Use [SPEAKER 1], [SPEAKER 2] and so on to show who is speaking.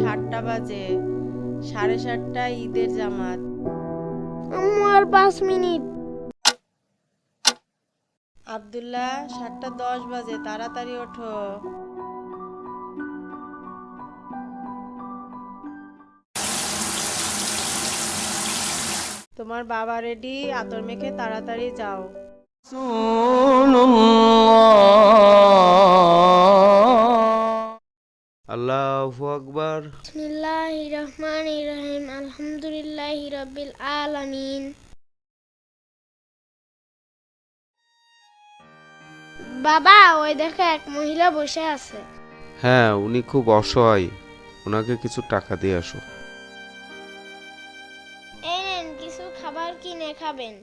[SPEAKER 1] 7টা বাজে, 7:30টায় ঈদের জামাত।
[SPEAKER 2] আম্মু আর 5 মিনিট।
[SPEAKER 1] আব্দুল্লাহ, 7:10 বাজে, তাড়াতাড়ি ওঠো। তোমার বাবা রেডি, আতর মেখে তাড়াতাড়ি যাও।
[SPEAKER 3] আল্লাহু আকবার।
[SPEAKER 2] বিসমিল্লাহির রহমানির রহিম, আলহামদুলিল্লাহি রাব্বিল আলামিন। বাবা, ওই দেখো এক মহিলা বসে আছে।
[SPEAKER 3] হ্যাঁ, উনি খুব অসহায়, ওনাকে কিছু টাকা দিয়ে আসো।
[SPEAKER 2] এই নেন, কিছু খাবার কিনে খাবেন।